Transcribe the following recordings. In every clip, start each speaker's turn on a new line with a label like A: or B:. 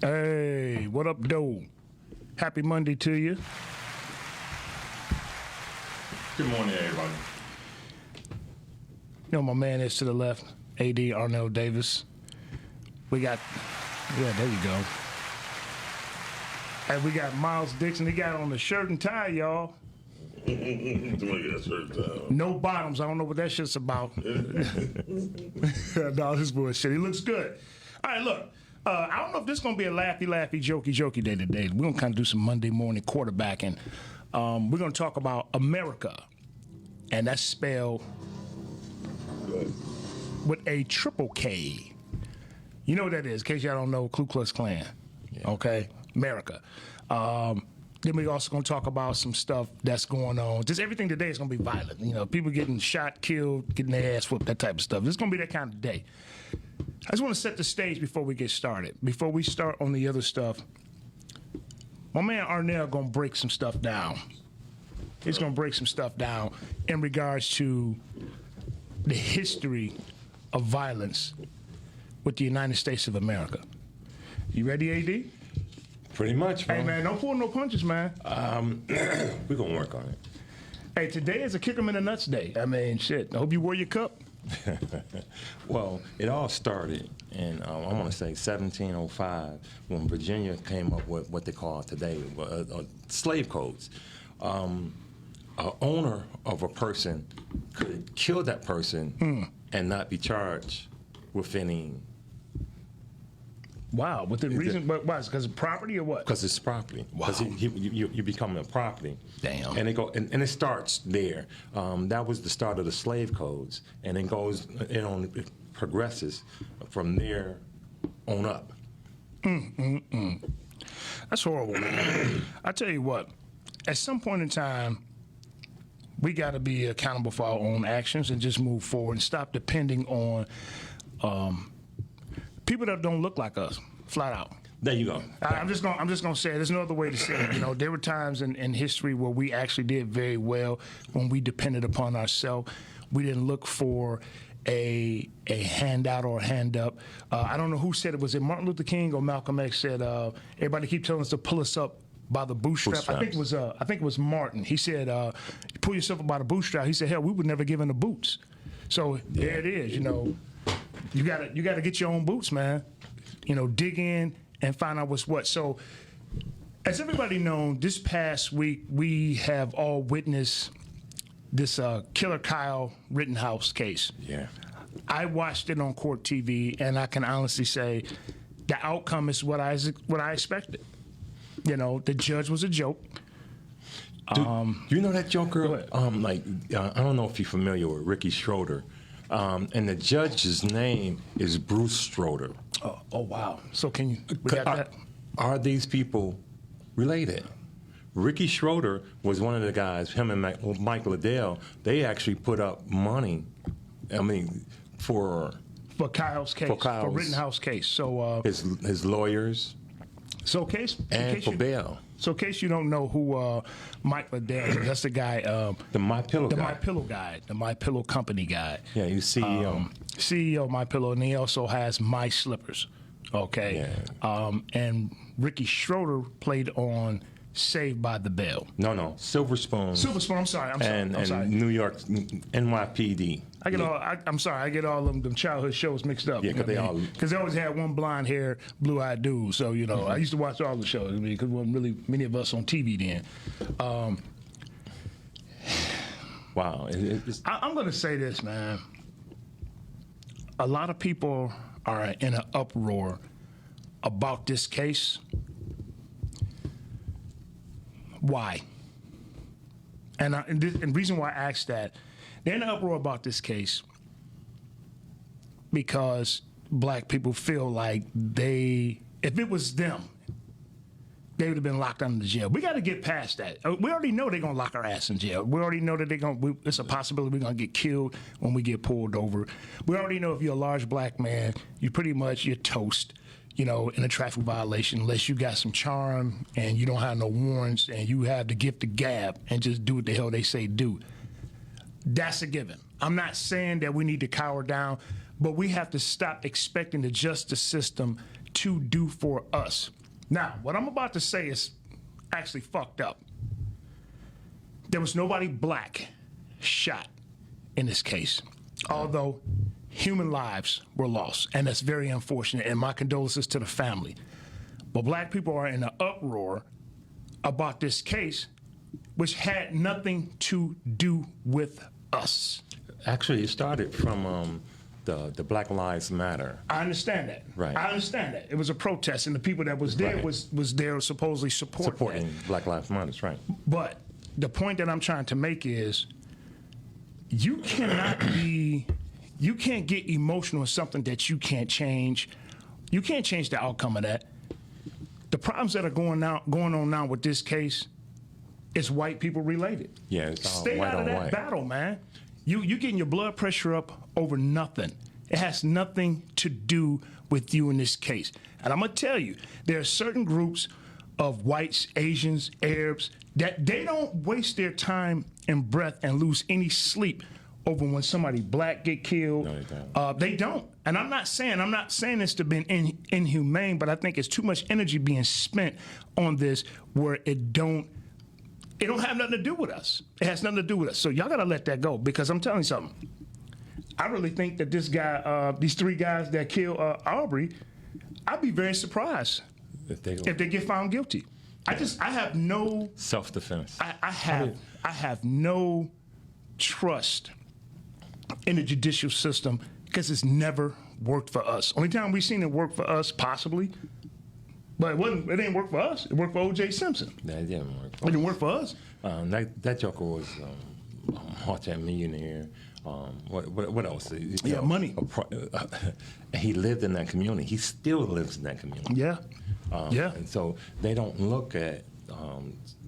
A: Hey, what up, though? Happy Monday to you.
B: Good morning, everybody.
A: You know, my man is to the left, A.D. Arnell Davis. We got, yeah, there you go. And we got Miles Dixon. He got on the shirt and tie, y'all. No bottoms. I don't know what that shit's about. No, this bullshit. He looks good. All right, look. I don't know if this is going to be a laughy, jokey day today. We're going to kind of do some Monday morning quarterbacking. We're going to talk about Amerikkka. And that's spelled with a triple K. You know what that is, in case y'all don't know, Ku Klux Klan. Yeah. Okay? Amerikkka. Then we're also going to talk about some stuff that's going on. Just everything today is going to be violent. You know, people getting shot, killed, getting their ass whooped, that type of stuff. This is going to be that kind of day. I just want to set the stage before we get started. Before we start on the other stuff, my man Arnell going to break some stuff down. He's going to break some stuff down in regards to the history of violence with the United States of America. You ready, A.D.?
B: Pretty much, man.
A: Hey, man, don't pull no punches, man.
B: We're going to work on it.
A: Hey, today is a kick 'em in the nuts day. I mean, shit. I hope you wore your cup.
B: Well, it all started in, I want to say, 1705, when Virginia came up with what they call today slave codes. An owner of a person could kill that person and not be charged with any.
A: Wow, with the reason, but why? Because of property or what?
B: Because it's property. Because
A: Wow.
B: you become a property.
A: Damn.
B: And it starts there. That was the start of the slave codes, and it goes, it progresses from there on up.
A: That's horrible, man. I tell you what, at some point in time, we got to be accountable for our own actions and just move forward and stop depending on people that don't look like us, flat out.
B: There you go.
A: I'm just gonna say it. There's no other way to say it. You know, there were times in history where we actually did very well when we depended upon ourselves. We didn't look for a handout or a hand up. I don't know who said it. Was it Martin Luther King or Malcolm X said everybody keep telling us to pull us up by the bootstrap. I think it was Martin. He said, "You pull yourself up by the bootstrap." He said, "Hell, we would never given the boots." So there it is. You know, you gotta get your own boots, man. You know, dig in and find out what's what. So, as everybody knows, this past week we have all witnessed this Killer Kyle Rittenhouse case.
B: Yeah.
A: I watched it on court TV, and I can honestly say the outcome is what I expected. You know, the judge was a joke.
B: Do you know that joker? I don't know if you're familiar with Ricky Schroeder. And the judge's name is Bruce Schroeder.
A: Oh wow. So can you, we got that?
B: Are these people related? Ricky Schroeder was one of the guys, him and Mike Liddell, they actually put up money, for
A: Kyle's case, for Rittenhouse case. So
B: his lawyers.
A: So case
B: and for bail.
A: So in case you don't know who Mike Liddell is, that's the guy.
B: The My Pillow guy.
A: The My Pillow guy. The My Pillow company guy.
B: Yeah, he's CEO.
A: CEO of My Pillow, and he also has My Slippers. Okay. Yeah. And Ricky Schroeder played on Saved by the Bell.
B: No, Silver Spoon.
A: Silver Spoon. I'm sorry.
B: And New York NYPD.
A: I get all them childhood shows mixed up.
B: Yeah, because
A: they always had one blonde hair, blue eyed dude. So you know, I used to watch all the shows. Because there wasn't really many of us on TV then.
B: Wow.
A: I'm going to say this, man. A lot of people are in an uproar about this case. Why? And the reason why I asked that, they're in an uproar about this case because black people feel like if it was them, they would have been locked under the jail. We got to get past that. We already know they're going to lock our ass in jail. We already know that it's a possibility we're going to get killed when we get pulled over. We already know if you're a large black man, you're toast. You know, in a traffic violation, unless you got some charm and you don't have no warrants and you have the gift of gab and just do what the hell they say do. That's a given. I'm not saying that we need to cower down, but we have to stop expecting the justice system to do for us. Now, what I'm about to say is actually fucked up. There was nobody black shot in this case, although human lives were lost, and that's very unfortunate, and my condolences to the family. But black people are in an uproar about this case, which had nothing to do with us.
B: Actually, it started from the Black Lives Matter.
A: I understand that.
B: Right.
A: I understand that. It was a protest, and the people that was there
B: Right.
A: was there supposedly supporting that.
B: Black Lives Matter, right?
A: But the point that I'm trying to make is you can't get emotional in something that you can't change. You can't change the outcome of that. The problems that are going on now with this case is white people related.
B: Yeah, it's all
A: Stay
B: white
A: out of
B: on
A: that
B: white.
A: battle, man. You getting your blood pressure up over nothing. It has nothing to do with you in this case. And I'm gonna tell you, there are certain groups of whites, Asians, Arabs that they don't waste their time and breath and lose any sleep over when somebody black get killed.
B: No, they don't.
A: They don't. And I'm not saying this to be inhumane, but I think it's too much energy being spent on this where it don't have nothing to do with us. It has nothing to do with us. So y'all gotta let that go, because I'm telling you something. I really think that this guy, these three guys that killed Aubrey, I'd be very surprised if they get found guilty. I have no
B: Self-defense.
A: I have no trust in the judicial system because it's never worked for us. Only time we've seen it work for us, possibly, but it didn't work for us. It worked for O.J. Simpson.
B: That didn't work.
A: It didn't work for us.
B: That joker was multi-millionaire. What else?
A: Money.
B: He lived in that community. He still lives in that community.
A: Yeah. Yeah.
B: And so they don't look at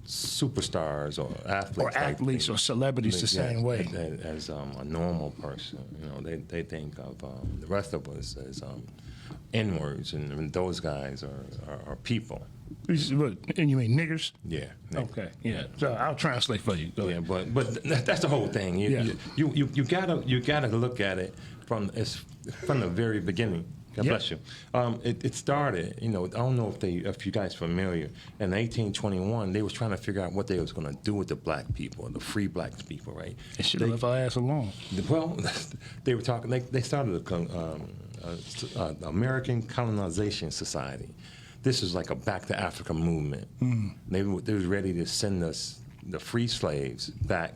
B: superstars or athletes
A: Or celebrities the same way.
B: as a normal person. They think of the rest of us as N-words, and those guys are people.
A: And you mean niggers?
B: Yeah.
A: Okay. Yeah. So I'll translate for you. Go
B: Yeah,
A: ahead.
B: but that's the whole thing. You gotta look at it from the very beginning. God bless you. It started. I don't know if you guys familiar. In 1821, they was trying to figure out what they was going to do with the black people, the free black people, right?
A: They should have left our ass alone.
B: Well, they were talking. They started the American Colonization Society. This is like a Back to Africa movement. They was ready to send us the free slaves back,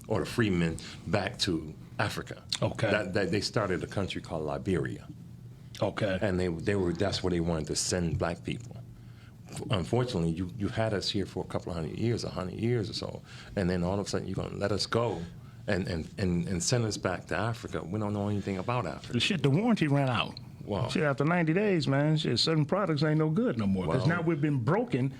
B: or the free men back to Africa.
A: Okay.
B: They started a country called Liberia.
A: Okay.
B: And that's where they wanted to send black people. Unfortunately, you had us here for a couple of 100 years or so, and then all of a sudden you're going to let us go and send us back to Africa. We don't know anything about Africa.
A: The warranty ran out.
B: Wow.
A: Shit, after 90 days, man, certain products ain't no good no more. Because now we've been broken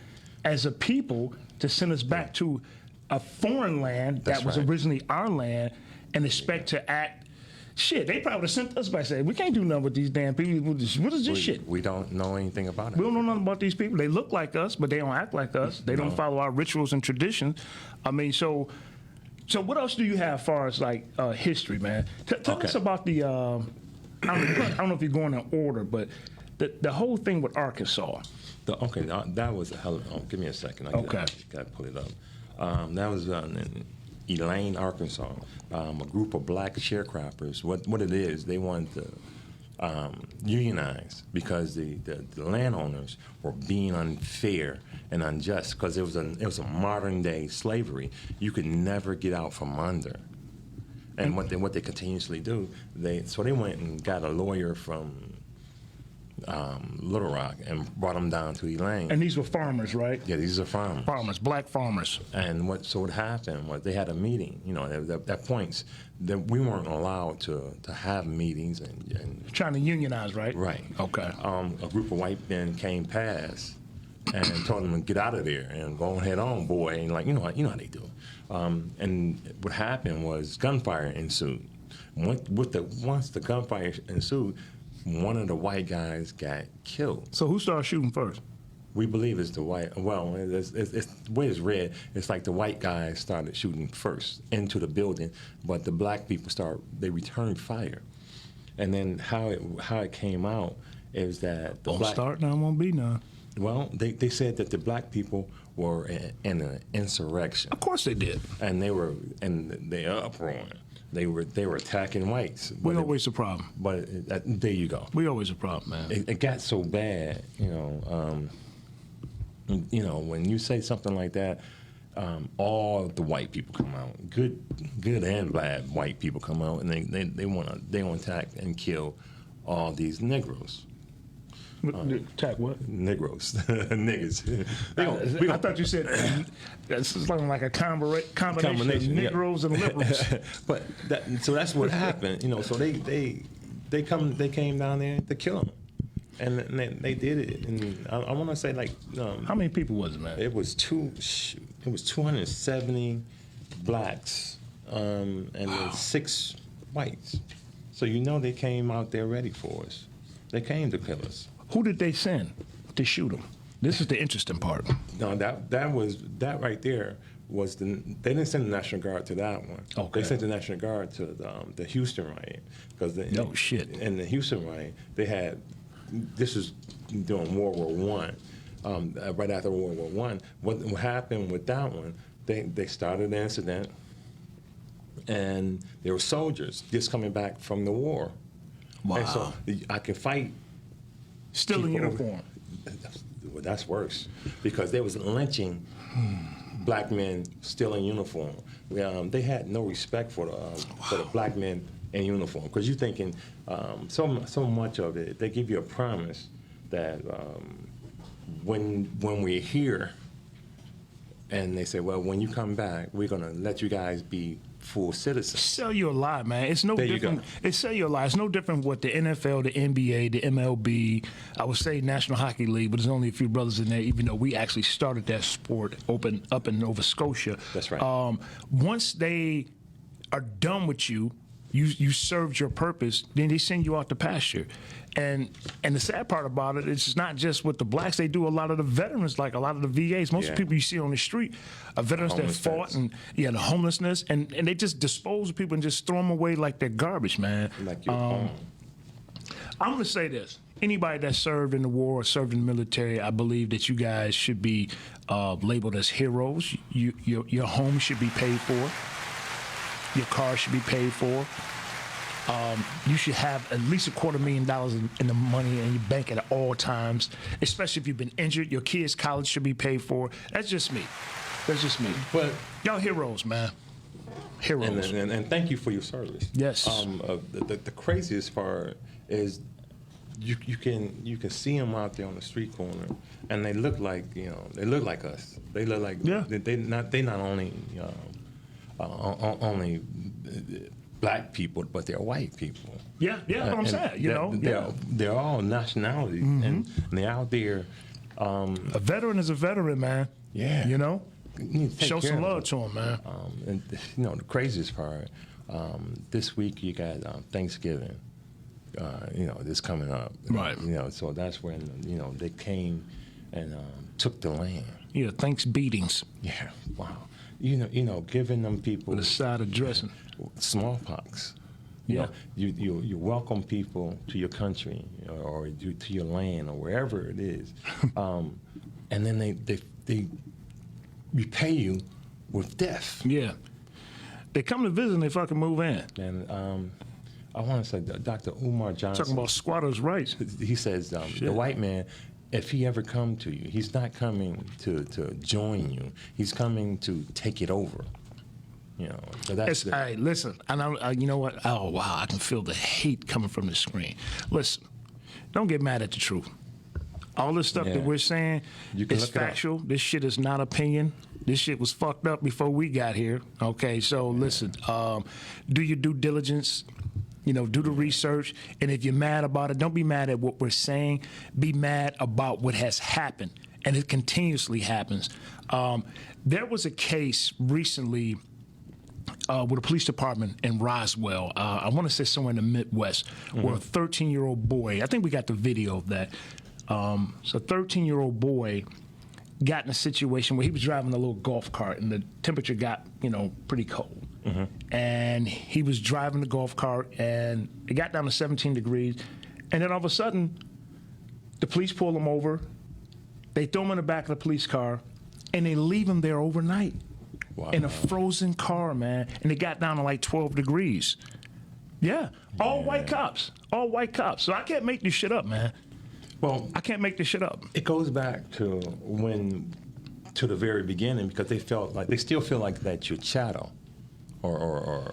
A: as a people to send us back to a foreign land that was originally our land and expect to act. Shit, they probably would have sent us back and said, we can't do nothing with these damn people. What is this shit?
B: We don't know anything about it.
A: We don't know nothing about these people. They look like us, but they don't act like us. They don't follow our rituals and traditions. I mean, so what else do you have as far as like history, man? Tell us about the, I don't know if you're going in order, but the whole thing with Arkansas.
B: That was a hell of, give me a second. I got to pull it up. That was in Elaine, Arkansas. A group of black sharecroppers. What it is, they wanted to unionize because the landowners were being unfair and unjust because it was a modern day slavery. You could never get out from under. And what they continuously do, they went and got a lawyer from Little Rock and brought them down to Elaine.
A: And these were farmers, right?
B: Yeah, these are farmers.
A: Farmers, black farmers.
B: And what happened was they had a meeting. At points that we weren't allowed to have meetings and
A: trying to unionize, right?
B: Right.
A: Okay.
B: A group of white men came past and told them to get out of there and go head on, boy. And you know how they do. And what happened was gunfire ensued. Once the gunfire ensued, one of the white guys got killed.
A: So who started shooting first?
B: We believe it's the white. Well, it's the way it's read. It's like the white guys started shooting first into the building, but the black people returned fire. And then how it came out is that the
A: Won't
B: black
A: start now, won't be none.
B: well, they said that the black people were in an insurrection,
A: Of course they did.
B: and they were uproaring. They were attacking whites.
A: We always a problem.
B: But there you go.
A: We always a problem, man.
B: It got so bad, when you say something like that, all the white people come out, good and bad white people come out, and they want to attack and kill all these Negroes.
A: Attack what?
B: Negroes, niggas.
A: I thought you said this is like a combination of Negroes and liberals.
B: But so that's what happened, So they came down there to kill them, and they did it. And I want to say
A: How many people was it, man?
B: It was 270 blacks, and then 6 whites. So they came out there ready for us. They came to kill us.
A: Who did they send to shoot them? This is the interesting part.
B: No, that right there was they didn't send the National Guard to that one.
A: Okay.
B: They sent the National Guard to the Houston riot
A: No shit.
B: In the Houston riot, this is during World War I, right after World War One. What happened with that one? They started an incident, and there were soldiers just coming back from the war.
A: Wow.
B: And so I could fight.
A: Still in uniform.
B: Well, that's worse, because they was lynching black men still in uniform. They had no respect for the black men in uniform, because you're thinking so much of it. They give you a promise that when we're here, and they say, well, when you come back, we're gonna let you guys be full citizens.
A: Sell you a lie, man. It's no
B: There you
A: different.
B: go.
A: It's sell you a lie. It's no different with the NFL, the NBA, the MLB. I would say National Hockey League, but there's only a few brothers in there, even though we actually started that sport up in Nova Scotia.
B: That's right.
A: Once they are done with you, you served your purpose, then they send you out to pasture. And the sad part about it, it's not just with the blacks. They do a lot of the veterans, like a lot of the VAs. Most of the people you see on the street are veterans that fought, and the homelessness, and they just dispose of people and just throw them away like they're garbage, man.
B: Like your phone.
A: I'm going to say this. Anybody that served in the war or served in the military, I believe that you guys should be labeled as heroes. Your home should be paid for. Your car should be paid for. You should have at least $250,000 in the money in your bank at all times, especially if you've been injured. Your kids' college should be paid for. That's just me.
B: But
A: Y'all heroes, man. Heroes.
B: and thank you for your service.
A: Yes.
B: The craziest part is you can see them out there on the street corner, and they look like us. They look like they not only only black people, but they're white people.
A: Yeah, what I'm saying.
B: They're all nationalities, and they're out there.
A: A veteran is a veteran, man.
B: Yeah.
A: You
B: need to take
A: show
B: care
A: some
B: of
A: love to him, man.
B: And the craziest part, this week you got Thanksgiving. This coming up.
A: Right.
B: So that's when they came and took the land.
A: Yeah, thanks beatings.
B: Yeah. Wow. Giving them people
A: The side of dressing.
B: smallpox.
A: Yeah.
B: You welcome people to your country or to your land or wherever it is, and then they repay you with death.
A: Yeah. They come to visit and they fucking move in.
B: And I want to say Dr. Umar Johnson.
A: Talking about squatters' rights.
B: He says the white man, if he ever come to you, he's not coming to join you. He's coming to take it over. So that's
A: All right, listen. And you know what? Oh, wow. I can feel the hate coming from the screen. Listen, don't get mad at the truth. All this stuff that we're saying is factual. This shit is not opinion. This shit was fucked up before we got here. Okay, so listen. Do your due diligence. Do the research. And if you're mad about it, don't be mad at what we're saying. Be mad about what has happened. And it continuously happens. There was a case recently with a police department in Roswell. I want to say somewhere in the Midwest, where a 13-year-old boy, I think we got the video of that. So a 13-year-old boy got in a situation where he was driving a little golf cart and the temperature got, pretty cold. And he was driving the golf cart and it got down to 17 degrees. And then all of a sudden, The police pull them over. They throw them in the back of the police car, and they leave them there overnight in a frozen car, man. And it got down to like 12 degrees. Yeah, all white cops. All white cops. So I can't make this shit up, man.
B: Well,
A: I can't make this shit up.
B: it goes back to the very beginning, because they still feel like that you're chattel or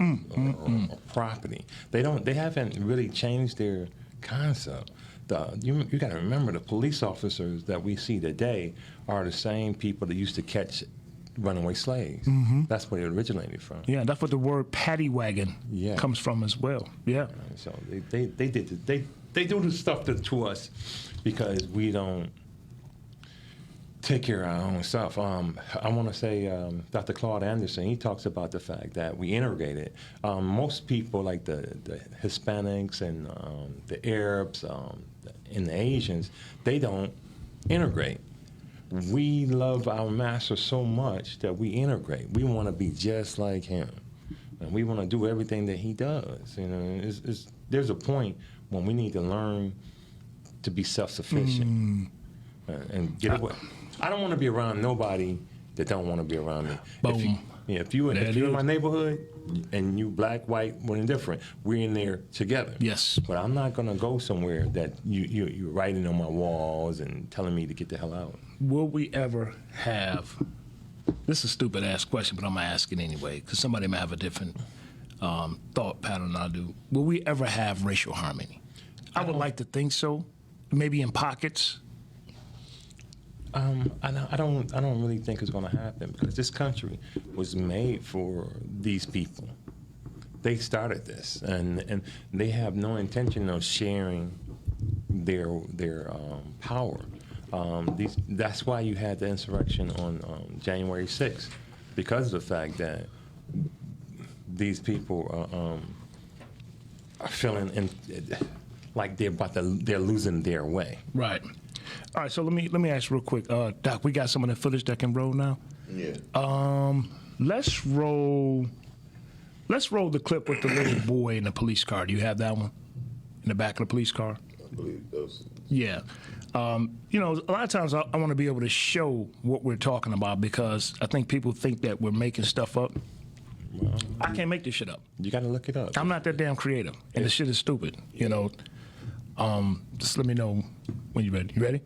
B: property. They haven't really changed their concept. You got to remember, the police officers that we see today are the same people that used to catch runaway slaves. That's where it originated from.
A: Yeah, that's what the word paddy wagon comes from as well. Yeah.
B: So they do this stuff to us because we don't take care of our own stuff. I want to say Dr. Claude Anderson, he talks about the fact that we integrated. Most people, like the Hispanics and the Arabs and the Asians, they don't integrate. We love our master so much that we integrate. We want to be just like him, and we want to do everything that he does. You know, there's a point when we need to learn to be self-sufficient and get away. I don't want to be around nobody that don't want to be around me.
A: Boom.
B: If you're in my neighborhood and you black, white, we're indifferent, we're in there together.
A: Yes.
B: But I'm not going to go somewhere that you're writing on my walls and telling me to get the hell out.
A: Will we ever have, this is a stupid ass question, but I'm going to ask it anyway, because somebody may have a different thought pattern than I do. Will we ever have racial harmony? I would like to think so, maybe in pockets.
B: I don't really think it's going to happen, because this country was made for these people. They started this, and they have no intention of sharing their power. That's why you had the insurrection on January 6th, because of the fact that these people are feeling like they're losing their way.
A: Right. All right, so let me ask real quick, Doc. We got some of the footage that can roll now.
C: Yeah.
A: Let's roll the clip with the little boy in the police car. Do you have that one in the back of the police car?
C: I believe those.
A: Yeah. You know, a lot of times I want to be able to show what we're talking about, because I think people think that we're making stuff up.
B: Well,
A: I can't make this shit up.
B: you got to look it up.
A: I'm not that damn creative, and the shit is stupid. You know. Just let me know when you're ready. You ready?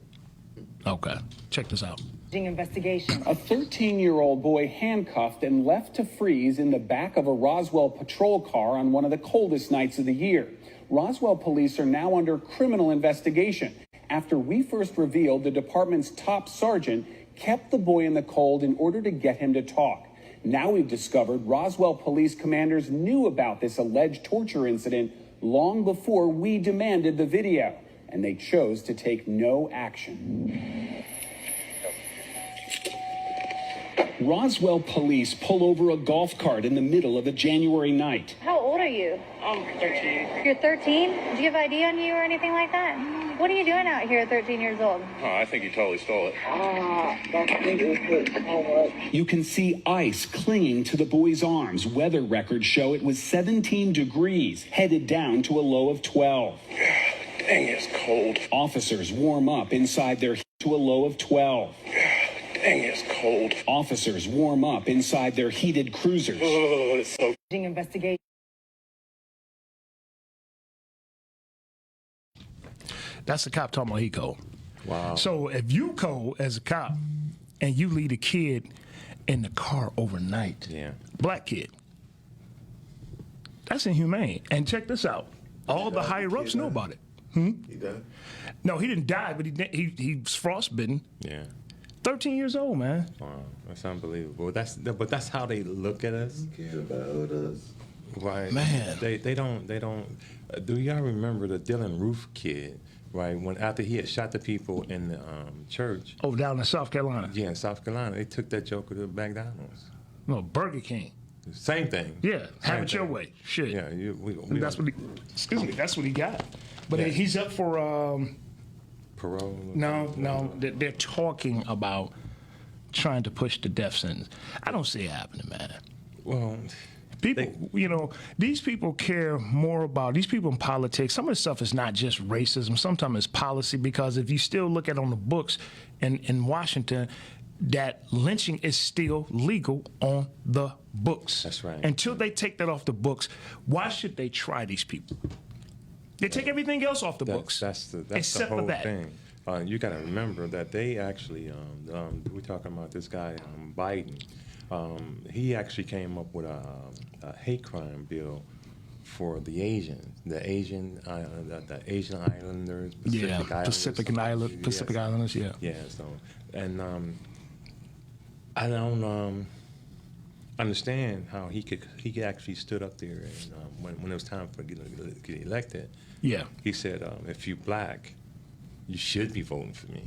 A: Okay. Check this out.
D: Investigation.
E: A 13-year-old boy handcuffed and left to freeze in the back of a Roswell patrol car on one of the coldest nights of the year. Roswell police are now under criminal investigation after we first revealed the department's top sergeant kept the boy in the cold in order to get him to talk. Now we've discovered Roswell police commanders knew about this alleged torture incident long before we demanded the video, and they chose to take no action. Roswell police pull over a golf cart in the middle of a January night.
D: How old are you?
F: I'm 13.
D: You're 13? Do you have ID on you or anything like that? What are you doing out here at 13 years old?
F: Oh, I think you totally stole it.
G: Don't think it was so much.
E: You can see ice clinging to the boy's arms. Weather records show it was 17 degrees, headed down to a low of 12.
F: Dang, it's cold.
E: Officers warm up inside their to a low of 12.
F: Dang, it's cold.
E: Officers warm up inside their heated cruisers.
F: Oh, it's so...
D: Investigation.
A: That's the cop talking about he cold.
B: Wow.
A: So if you cold as a cop and you leave a kid in the car overnight, black kid, that's inhumane. And check this out. All the higher ups know about it.
C: He died?
A: No, he didn't die, but he's frostbitten.
B: Yeah.
A: 13 years old, man.
B: Wow, that's unbelievable. But that's how they look at us.
C: Who cared about us?
B: Right.
A: Man.
B: They don't. Do y'all remember the Dylan Roof kid? Right. When after he had shot the people in the church.
A: Oh, down in South Carolina.
B: Yeah, in South Carolina, they took that joker to McDonald's.
A: No, Burger King.
B: Same thing.
A: Yeah, have
B: Same
A: it your
B: thing.
A: way. Shit.
B: Yeah,
A: That's what he. Excuse me. That's what he got. But
B: Yeah.
A: he's up for.
B: Parole.
A: No. They're talking about trying to push the death sentence. I don't see it happening, man.
B: Well,
A: People, you know, these people care more about, these people in politics, some of the stuff is not just racism, sometimes it's policy, because if you still look at on the books in Washington, that lynching is still legal on the books.
B: That's right.
A: Until they take that off the books, why should they try these people? They take everything else off the books.
B: That's the
A: except
B: whole
A: for that.
B: thing. You got to remember that they actually, we're talking about this guy, Biden. He actually came up with a hate crime bill for the Asians, the Asian Islanders, Pacific Islanders,
A: yeah.
B: Yeah. So, and I don't understand how he actually stood up there and when it was time for to get elected.
A: Yeah.
B: He said, if you black, you should be voting for me.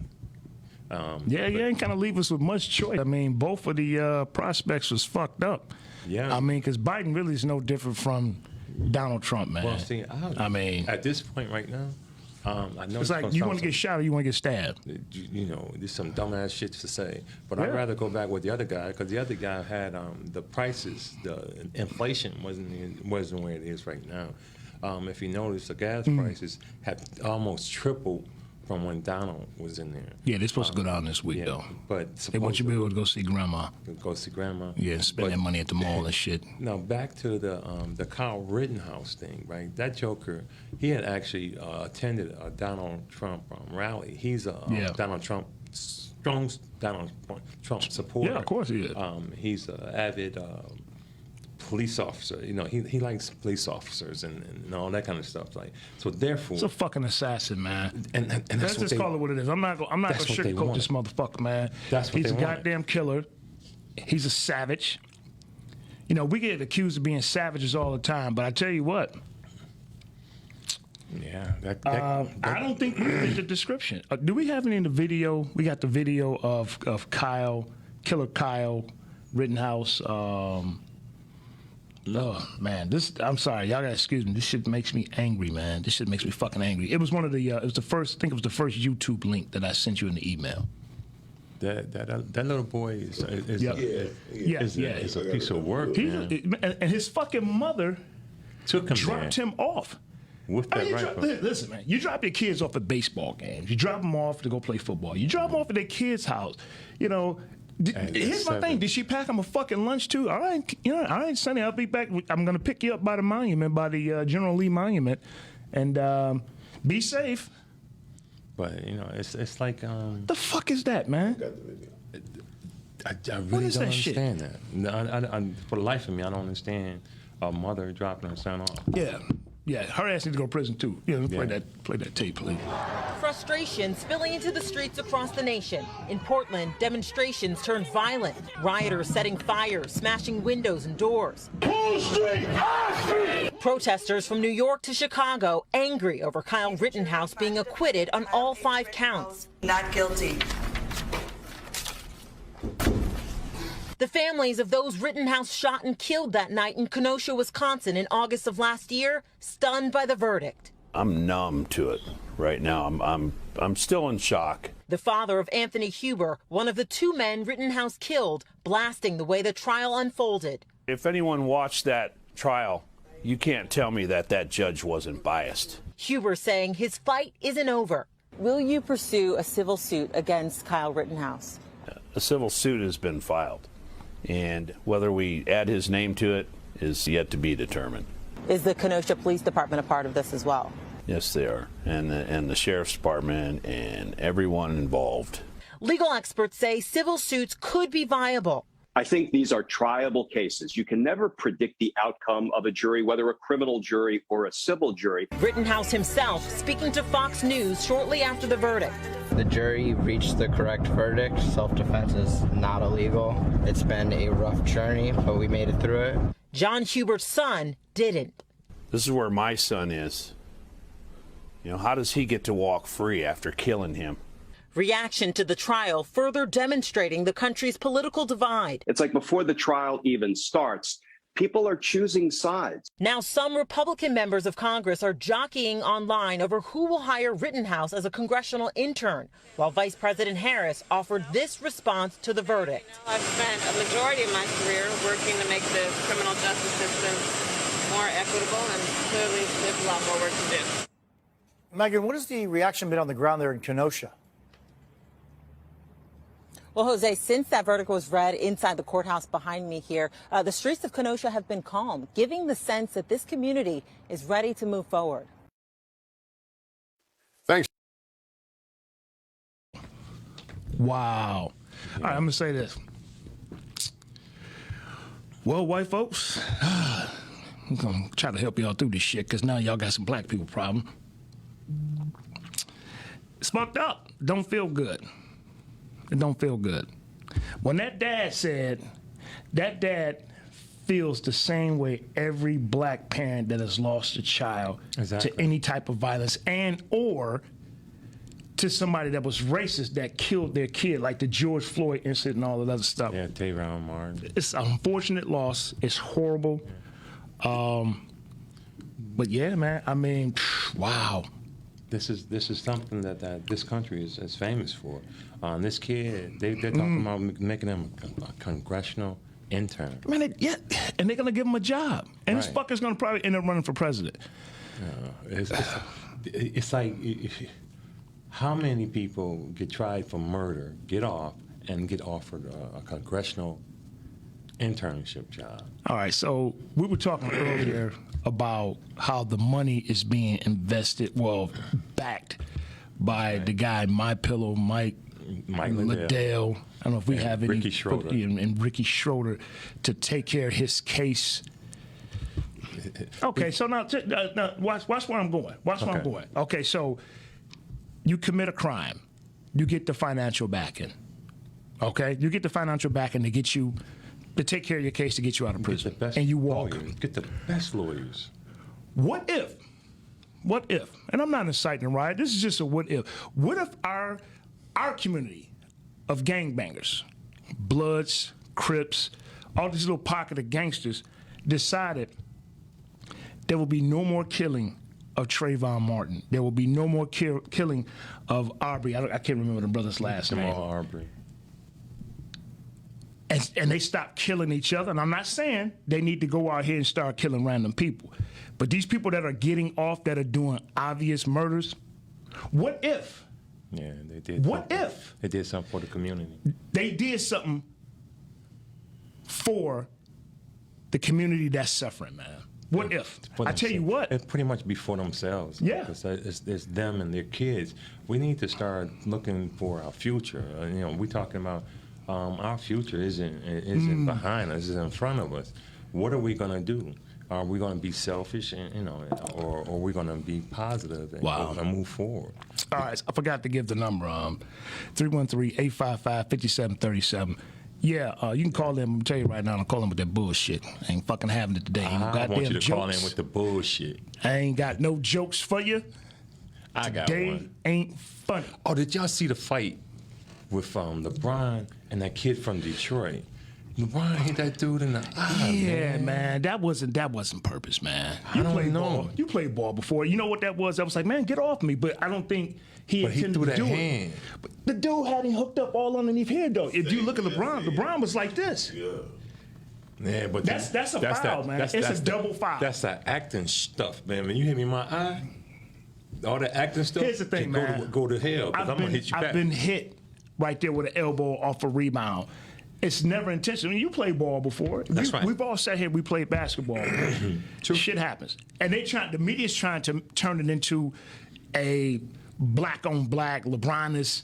A: You ain't kind of leave us with much choice. I mean, both of the prospects was fucked up.
B: Yeah.
A: I mean, because Biden really is no different from Donald Trump, man.
B: Well, see,
A: I mean,
B: at this point right now, I know
A: it's like you want to get shot or you want to get stabbed.
B: You know, there's some dumbass shit to say, but
A: Yeah.
B: I'd rather go back with the other guy because the other guy had the prices, the inflation wasn't where it is right now. If you notice, the gas prices have almost tripled from when Donald was in there.
A: Yeah, they're supposed to go down this week, though.
B: But
A: They want you to be able to go see grandma.
B: go see grandma.
A: Yeah, spend their money at the mall and shit.
B: Now back to the Kyle Rittenhouse thing, right? That joker, he had actually attended a Donald Trump rally. He's a strong Donald Trump supporter.
A: Yeah, of course he is.
B: He's an avid police officer. You know, he likes police officers and all that kind of stuff. Like, so therefore,
A: It's a fucking assassin, man.
B: and that's
A: Let's
B: what
A: just
B: they,
A: call it what it is. I'm not gonna
B: That's what they
A: sugarcoat
B: want.
A: this motherfucker, man.
B: That's what
A: He's
B: they
A: a
B: want.
A: goddamn killer. He's a savage. You know, we get accused of being savages all the time, but I tell you what,
B: Yeah,
A: I don't think we fit the description. Do we have any in the video? We got the video of Kyle, Killer Kyle Rittenhouse. Oh man, I'm sorry, y'all gotta excuse me. This shit makes me angry, man. This shit makes me fucking angry. It was one of the, it was the first. I think it was the first YouTube link that I sent you in the email.
B: that little boy is
A: Yeah.
B: is a piece of work, man.
A: And his fucking mother
B: Took him
A: dropped
B: there
A: him off.
B: with
A: I
B: that
A: mean,
B: rifle.
A: listen, man. You drop your kids off at baseball games. You drop them off to go play football. You drop them off at their kid's house. You know. Here's my thing. Did she pack him a fucking lunch too? All right, Sonny. I'll be back. I'm gonna pick you up by the monument, by the General Lee Monument, and be safe.
B: But you know, it's like
A: The fuck is that, man?
C: Got the video.
B: I
A: What
B: really
A: is
B: don't
A: that shit?
B: understand that. No, I, for the life of me, I don't understand a mother dropping her son off.
A: Yeah. Her ass needs to go to prison too. Yeah, play that tape, please.
H: Frustration spilling into the streets across the nation. In Portland, demonstrations turned violent. Rioters setting fires, smashing windows and doors. Protesters from New York to Chicago angry over Kyle Rittenhouse being acquitted on all 5 counts.
I: Not guilty.
H: The families of those Rittenhouse shot and killed that night in Kenosha, Wisconsin in August of last year, stunned by the verdict.
J: I'm numb to it right now. I'm still in shock.
H: The father of Anthony Huber, one of the 2 men Rittenhouse killed, blasting the way the trial unfolded.
J: If anyone watched that trial, you can't tell me that judge wasn't biased.
H: Huber saying his fight isn't over.
K: Will you pursue a civil suit against Kyle Rittenhouse?
J: A civil suit has been filed, and whether we add his name to it is yet to be determined.
K: Is the Kenosha Police Department a part of this as well?
J: Yes, they are, and the sheriff's department and everyone involved.
H: Legal experts say civil suits could be viable.
L: I think these are triable cases. You can never predict the outcome of a jury, whether a criminal jury or a civil jury.
H: Rittenhouse himself speaking to Fox News shortly after the verdict.
M: The jury reached the correct verdict. Self-defense is not illegal. It's been a rough journey, but we made it through it.
H: John Huber's son didn't.
J: This is where my son is. You know, how does he get to walk free after killing him?
H: Reaction to the trial further demonstrating the country's political divide.
L: It's like before the trial even starts, People are choosing sides.
H: Now, some Republican members of Congress are jockeying online over who will hire Rittenhouse as a congressional intern, while Vice President Harris offered this response to the verdict.
I: I've spent a majority of my career working to make the criminal justice system more equitable, and clearly there's a lot more work to do.
N: Megan, what has the reaction been on the ground there in Kenosha?
K: Well, Jose, since that verdict was read inside the courthouse behind me here, the streets of Kenosha have been calm, giving the sense that this community is ready to move forward.
O: Thanks.
A: Wow. All right, I'm going to say this. Well, white folks, I'm going to try to help y'all through this shit because now y'all got some black people problem. It's fucked up. Don't feel good. It don't feel good. When that dad said, that dad feels the same way every black parent that has lost a child to any type of violence and or to somebody that was racist that killed their kid, like the George Floyd incident and all that other stuff.
B: Yeah, Trayvon Martin.
A: It's an unfortunate loss. It's horrible. But yeah, man, I mean, wow.
B: This is something that this country is famous for. This kid, they're talking about making him a congressional intern.
A: Man, and they're gonna give him a job, and this fucker's gonna probably end up running for president.
B: It's like how many people get tried for murder, get off, and get offered a congressional internship job?
A: All right, so we were talking earlier about how the money is being invested, backed by the guy MyPillow, Mike Liddell. I don't know if we have any.
B: Ricky Schroeder.
A: And Ricky Schroeder to take care of his case. Okay, so now watch where I'm going. Watch where I'm going. Okay, so you commit a crime, you get the financial backing. Okay, you get the financial backing to get you to take care of your case to get you out of prison, and you walk.
B: Get the best lawyers.
A: What if, and I'm not inciting a riot, this is just a what if. What if our community of gangbangers, Bloods, Crips, all these little pocket of gangsters decided there will be no more killing of Trayvon Martin. There will be no more killing of Arbery. I can't remember the brother's last name.
B: Jamal Arbery.
A: And they stop killing each other. And I'm not saying they need to go out here and start killing random people. But these people that are getting off, that are doing obvious murders, what if?
B: Yeah, they did.
A: What if?
B: They did something for the community.
A: They did something for the community that's suffering, man. What if? I tell you what.
B: It's pretty much be for themselves.
A: Yeah.
B: Because it's them and their kids. We need to start looking for our future. We're talking about our future isn't behind us, it's in front of us. What are we going to do? Are we going to be selfish, or are we going to be positive and move forward?
A: All right, I forgot to give the number. 313-855-5737. Yeah, you can call them. I'm tell you right now, I'm calling with that bullshit. I ain't fucking having it today.
B: I want you to call in with the bullshit.
A: I ain't got no jokes for you.
B: I got
A: one.
B: Today
A: ain't funny.
B: Oh, did y'all see the fight with LeBron and that kid from Detroit? LeBron hit that dude in the eye.
A: Yeah, man. That wasn't purpose, man. You played ball. You played ball before. You know what that was? I was like, man, get off me. But I don't think he intended to do it. But the dude had him hooked up all underneath here, though. If you look at LeBron, LeBron was like this.
B: Yeah, but
A: that's a foul, man. It's a double foul.
B: That's that acting stuff, man. When you hit me in my eye, all the acting stuff.
A: Here's the thing, man.
B: Go to hell, because I'm gonna hit you back.
A: I've been hit right there with an elbow off a rebound. It's never intentional. You play ball before.
B: That's right.
A: We've all sat here. We played basketball. Shit happens, and the media's trying to turn it into a black on black. LeBron is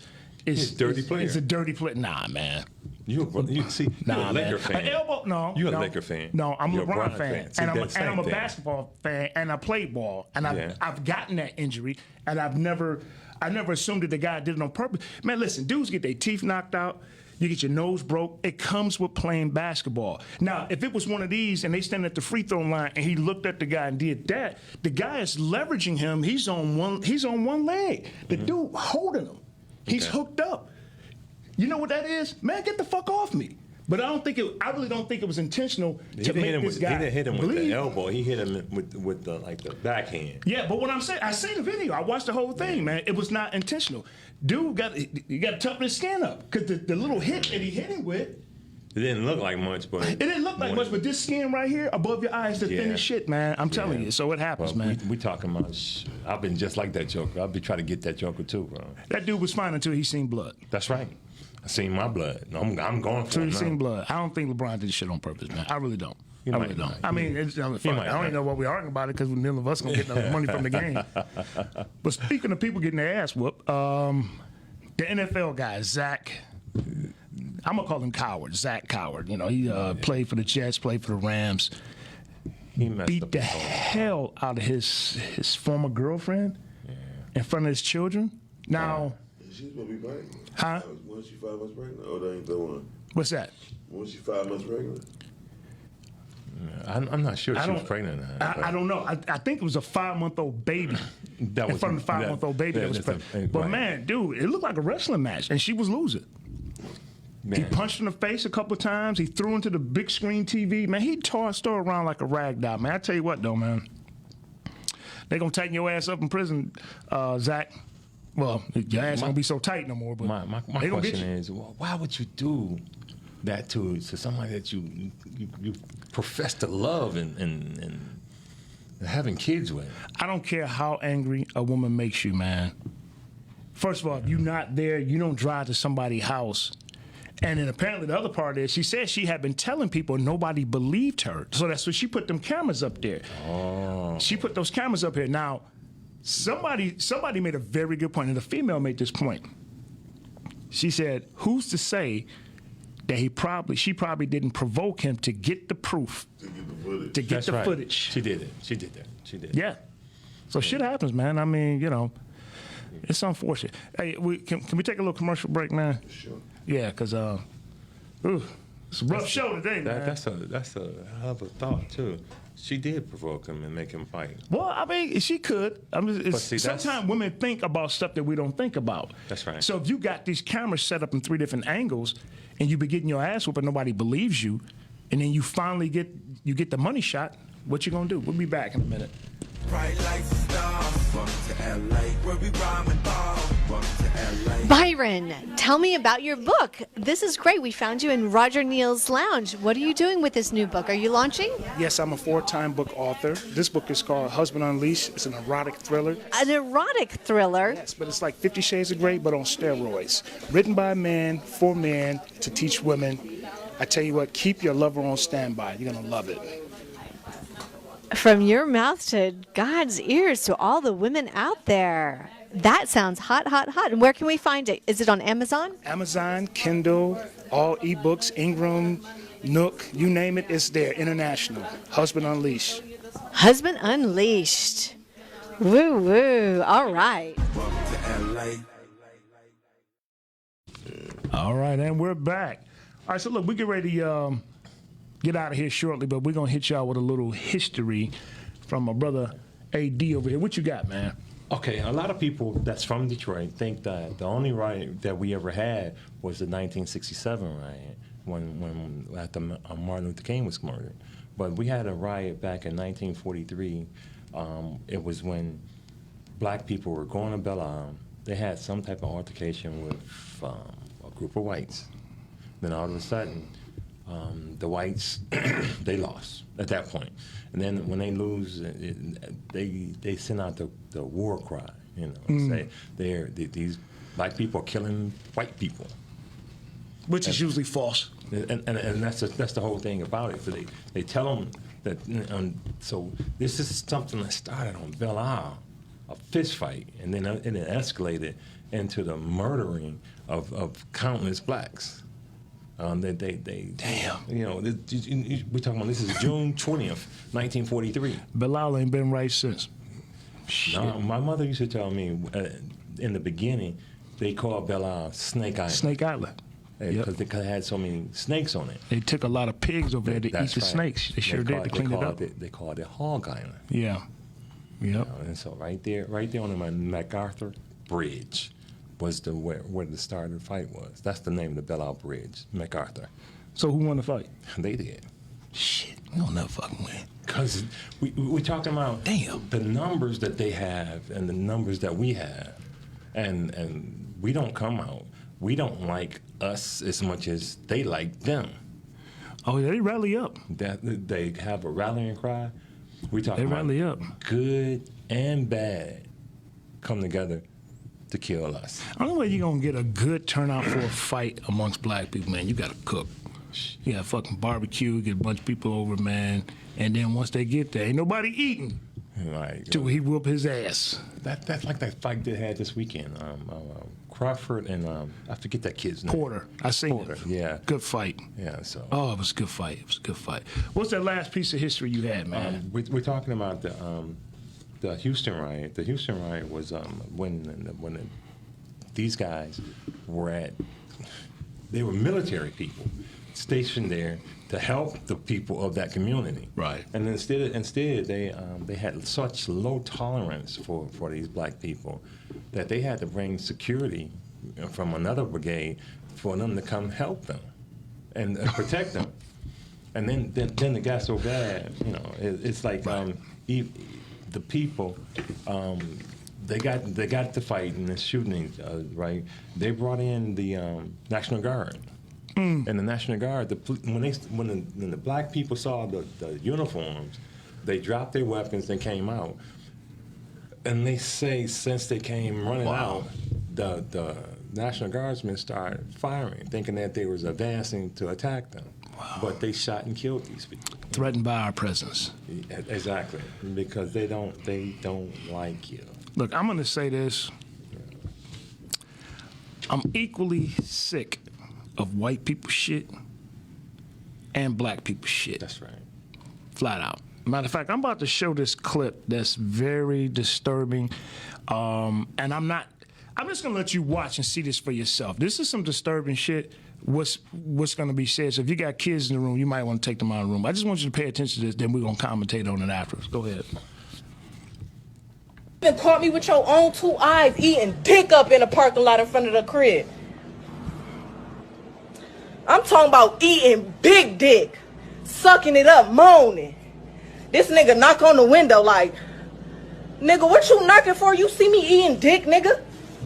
B: dirty player.
A: It's a dirty player. Nah, man.
B: You're a Laker fan.
A: An elbow? No.
B: You're a Laker fan.
A: No, I'm a LeBron fan.
B: See,
A: and I'm a basketball fan, and I played ball, and I've gotten that injury, and I never assumed that the guy did it on purpose. Man, listen, dudes get their teeth knocked out. You get your nose broke. It comes with playing basketball. Now, if it was one of these and they stand at the free throw line and he looked at the guy and did that, the guy is leveraging him. He's on one leg. The dude holding him. He's hooked up. You know what that is? Man, get the fuck off me. But I really don't think it was intentional to make this guy
B: He didn't hit him with
A: bleed.
B: the elbow. He hit him with the backhand.
A: Yeah, but what I'm saying, I seen the video. I watched the whole thing, man. It was not intentional. Dude got to toughen his skin up because the little hit that he hit him with.
B: It didn't look like much, but
A: It didn't look like much, but this skin right here above your eyes, the thin as shit, man. I'm telling you. So it happens,
B: well,
A: man.
B: We talking about. I've been just like that Joker. I'll be trying to get that Joker too, bro.
A: That dude was fine until he seen blood.
B: That's right. I seen my blood. I'm going for
A: Until
B: it
A: he
B: now.
A: seen blood. I don't think LeBron did this shit on purpose, man. I really don't.
B: He
A: I
B: might
A: really don't.
B: not.
A: I mean, I don't
B: might
A: even know what we're arguing about it because none of us gonna get no money from the game. But speaking of people getting their ass whooped, the NFL guy Zach. I'm gonna call him Coward. Zach Coward. You know, he played for the Jets, played for the Rams.
B: He
A: beat the hell out of his former girlfriend in front of his children. Now,
C: She's gonna be pregnant.
A: Huh?
C: Wasn't she 5 months pregnant? Oh, that ain't the one.
A: What's that?
C: Wasn't she 5 months pregnant?
B: I'm not sure she was pregnant.
A: I don't know. I think it was a 5-month-old baby. In front of the 5-month-old baby that was pregnant. But man, dude, it looked like a wrestling match, and she was losing. Man. He punched her in the face a couple of times. He threw into the big screen TV. Man, he tore around like a rag doll. Man, I tell you what, though, man. They gonna tighten your ass up in prison, Zach. Well, your ass won't be so tight no more. But
B: my question is, well, why would you do that to somebody that you profess to love and having kids with?
A: I don't care how angry a woman makes you, man. First of all, if you're not there, you don't drive to somebody's house. And then apparently the other part is she said she had been telling people nobody believed her. So that's why she put them cameras up there.
B: Oh.
A: She put those cameras up here. Now, somebody made a very good point, and the female made this point. She said, who's to say that she probably didn't provoke him to get the proof, to get the footage.
B: She did it. She did that. She did.
A: Yeah. So shit happens, man. I mean, you know, it's unfortunate. Hey, can we take a little commercial break, man?
C: Sure.
A: Yeah, because it's a rough show today, man.
B: That's a hell of a thought too. She did provoke him and make him fight.
A: Well, I mean, she could. I mean, sometimes women think about stuff that we don't think about.
B: That's right.
A: So if you got these cameras set up in 3 different angles, and you be getting your ass whooped and nobody believes you, and then you finally get the money shot, what you gonna do? We'll be back in a minute.
O: Bright lights and stars, welcome to LA, where we rhyme and ball, welcome to LA.
P: Byron, tell me about your book. This is great. We found you in Roger Neal's lounge. What are you doing with this new book? Are you launching?
A: Yes, I'm a 4-time book author. This book is called Husband Unleashed. It's an erotic thriller.
P: An erotic thriller?
A: Yes, but it's like 50 Shades of Grey, but on steroids. Written by men, for men, to teach women. I tell you what, keep your lover on standby. You're going to love it.
P: From your mouth to God's ears to all the women out there. That sounds hot, hot, hot. And where can we find it? Is it on Amazon?
A: Amazon, Kindle, all ebooks, Ingram, Nook, you name it, it's there. International. Husband Unleashed.
P: Husband Unleashed. Woo woo. All right.
A: All right, and we're back. All right, so look, we get ready to get out of here shortly, but we're going to hit y'all with a little history from my brother AD over here. What you got, man?
B: Okay, a lot of people that's from Detroit think that the only riot that we ever had was the 1967 riot when after Martin Luther King was murdered. But we had a riot back in 1943. It was when black people were going to Belle Isle. They had some type of altercation with a group of whites. Then all of a sudden, the whites, they lost at that point. And then when they lose, they send out the war cry, you know, say these black people are killing white people.
A: Which is usually false.
B: And that's the whole thing about it. So they tell them that, so this is something that started on Belle Isle, a fist fight, and then it escalated into the murdering of countless blacks. Damn. You know, we're talking about this is June 20th, 1943.
A: Belle Isle ain't been right since.
B: No, my mother used to tell me in the beginning, they called Belle Isle Snake Island.
A: Snake Island.
B: Because it had so many snakes on it.
A: They took a lot of pigs over there to eat the snakes. They sure did to clean it up.
B: They called it Hog Island.
A: Yeah. Yep.
B: You know, and so right there on the MacArthur Bridge was where the start of the fight was. That's the name of the Belle Isle Bridge, MacArthur.
A: So who won the fight?
B: They did.
A: Shit, we don't never fucking win.
B: Because we're talking about the numbers that they have and the numbers that we have. And we don't come out. We don't like us as much as they like them.
A: Oh, yeah, they rally up.
B: They have a rallying cry. We talk
A: They
B: about
A: rally up.
B: Good and bad come together to kill us.
A: Only way you're going to get a good turnout for a fight amongst black people, man, you got to cook. You got fucking barbecue, get a bunch of people over, man, and then once they get there, ain't nobody eating
B: Right.
A: till he whoop his ass.
B: That's like that fight they had this weekend. Crawford and I forget that kid's name.
A: Porter. I seen
B: Porter.
A: it.
B: Yeah.
A: Good fight.
B: Yeah. So.
A: Oh, it was a good fight. It was a good fight. What's that last piece of history you had, man?
B: We're talking about the Houston riot. The Houston riot was when these guys were they were military people stationed there to help the people of that community.
A: Right.
B: And instead they had such low tolerance for these black people that they had to bring security from another brigade for them to come help them and protect them. And then it got so bad, it's like the people they got to fight and shooting, right? They brought in the National Guard. And the National Guard, when the black people saw the uniforms, they dropped their weapons. They came out, and they say since they came running out, the National Guardsmen started firing, thinking that they was advancing to attack them. Wow. But they shot and killed these people.
A: Threatened by our presence.
B: Exactly, because they don't like you.
A: Look, I'm going to say this. I'm equally sick of white people shit and black people shit.
B: That's right.
A: Flat out. Matter of fact, I'm about to show this clip that's very disturbing. And I'm just gonna let you watch and see this for yourself. This is some disturbing shit. What's gonna be said. So if you got kids in the room, you might want to take them out of the room. I just want you to pay attention to this, then we're gonna commentate on it afterwards. Go ahead.
Q: You caught me with your own two eyes eating dick up in the parking lot in front of the crib. I'm talking about eating big dick, sucking it up, moaning. This nigga knock on the window like, nigga, what you knocking for? You see me eating dick, nigga?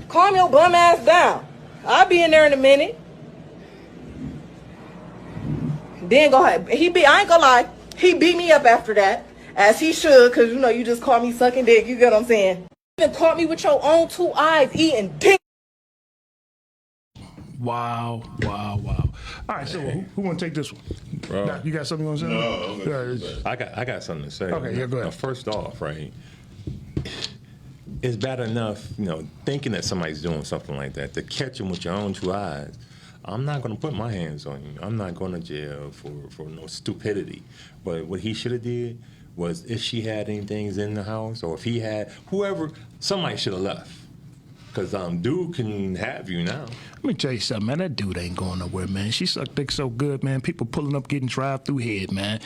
Q: Calm your bum ass down. I'll be in there in a minute. Then go ahead. I ain't gonna lie, he beat me up after that, as he should, cause you just caught me sucking dick, you get what I'm saying? You even caught me with your own two eyes eating dick.
A: Wow. All right, so who want to take this one?
B: Bro.
A: Now, you got something you want to say?
B: No, I got something to say.
A: Okay, yeah, go ahead.
B: First off, right, it's bad enough, thinking that somebody's doing something like that, to catch them with your own two eyes. I'm not going to put my hands on you. I'm not going to jail for no stupidity. But what he should have did was, if she had anything in the house, or if he had, whoever, somebody should have left. Because dude can have you now.
A: Let me tell you something, man. That dude ain't going nowhere, man. She sucked dick so good, man. People pulling up, getting drive-through head, man.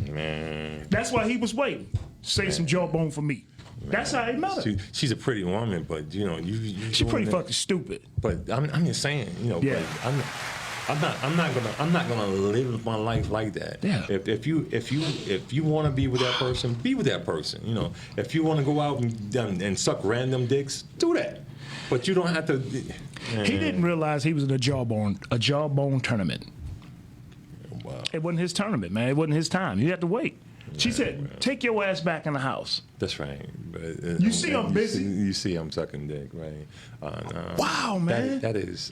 B: Man.
A: That's why he was waiting. Say some jawbone for me. Man. That's how he met her.
B: She's a pretty woman, but
A: she's pretty fucking stupid.
B: But I'm just saying, yeah. I'm not gonna live my life like that.
A: Yeah.
B: If you want to be with that person, be with that person. If you want to go out and suck random dicks, do that. But you don't have to.
A: He didn't realize he was in a jawbone tournament.
B: Wow.
A: It wasn't his tournament, man. It wasn't his time. You had to wait. She said, "Take your ass back in the house."
B: That's right.
A: You see, I'm busy.
B: You see, I'm sucking dick, right?
A: Wow, man.
B: That is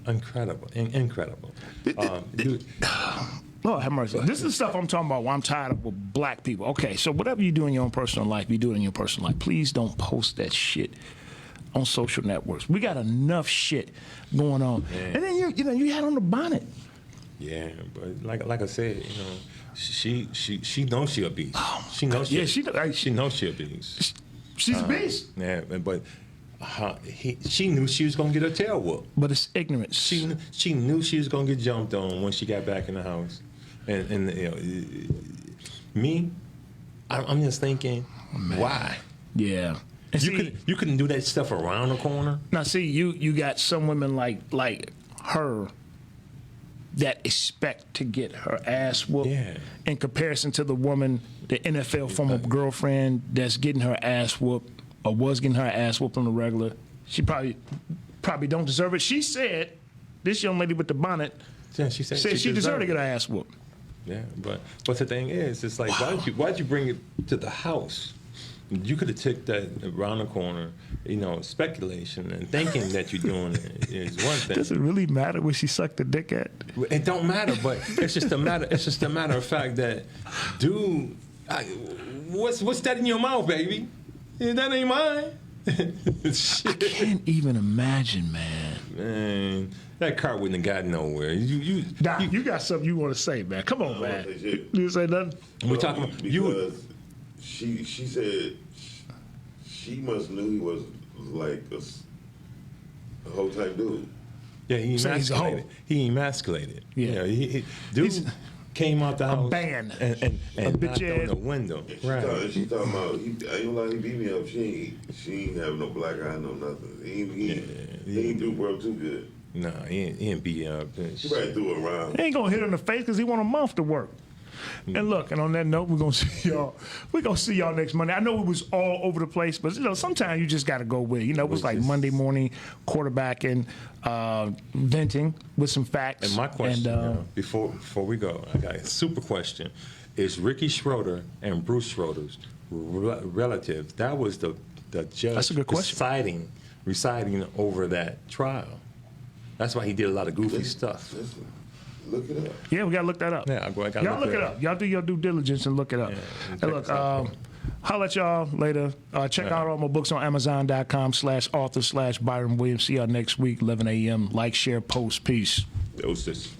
B: incredible. Incredible.
A: Lord have mercy. This is the stuff I'm talking about when I'm tired of with black people. Okay, so whatever you do in your own personal life, you do it in your personal life. Please don't post that shit on social networks. We got enough shit going on. Man. And then you had on the bonnet.
B: Yeah, but like I said, she knows she a beast. Oh, she knows she knows she a beast.
A: She's a beast.
B: Yeah, but she knew she was gonna get her tail whooped.
A: But it's ignorance.
B: She knew she was gonna get jumped on when she got back in the house. And me, I'm just thinking, why?
A: Yeah.
B: You couldn't do that stuff around the corner.
A: Now, see, you got some women like her that expect to get her ass whooped in comparison to the woman, the NFL former girlfriend that's getting her ass whooped or was getting her ass whooped on the regular. She probably don't deserve it. She said, this young lady with the bonnet,
B: she said
A: she deserved to get her ass whooped.
B: Yeah, but the thing is, it's like, why'd you bring it to the house? You could have took that around the corner, speculation and thinking that you're doing it is one thing.
A: Does it really matter where she sucked the dick at?
B: It don't matter, but it's just a matter. It's just a matter of fact that, dude, what's that in your mouth, baby? That ain't mine.
A: I can't even imagine, man.
B: Man, that car wouldn't have got nowhere. You
A: got something you want to say, man? Come on, man. You say nothing?
B: We're talking about you.
C: She said she must knew he was like a whole type dude.
B: Yeah, he emasculated. He emasculated.
A: Yeah,
B: dude came out the house.
A: A band.
B: And knocked on the window.
C: Right. She talking about, I ain't gonna lie, he beat me up. She ain't have no black eye, no nothing. He ain't do work too good.
B: No, he ain't beat you up.
C: She probably threw it around.
A: He ain't gonna hit her in the face because he want a month to work. And look, and on that note, we're gonna see y'all. We're gonna see y'all next Monday. I know it was all over the place, but sometimes you just gotta go with it. It was like Monday morning quarterbacking, venting with some facts.
B: And my question, before we go, I got a super question: is Ricky Schroeder and Bruce Schroeder's relative? That was the judge.
A: That's a good question.
B: Reciting over that trial. That's why he did a lot of goofy stuff.
C: Look it up.
A: Yeah, we gotta look that up.
B: Yeah,
A: y'all look it up. Y'all do your due diligence and look it up.
B: Yeah,
A: hey, look, holla at y'all later. Check out all my books on Amazon.com/author/Byron Williams. See y'all next week, 11 a.m. Like, share, post. Peace.
C: Doses.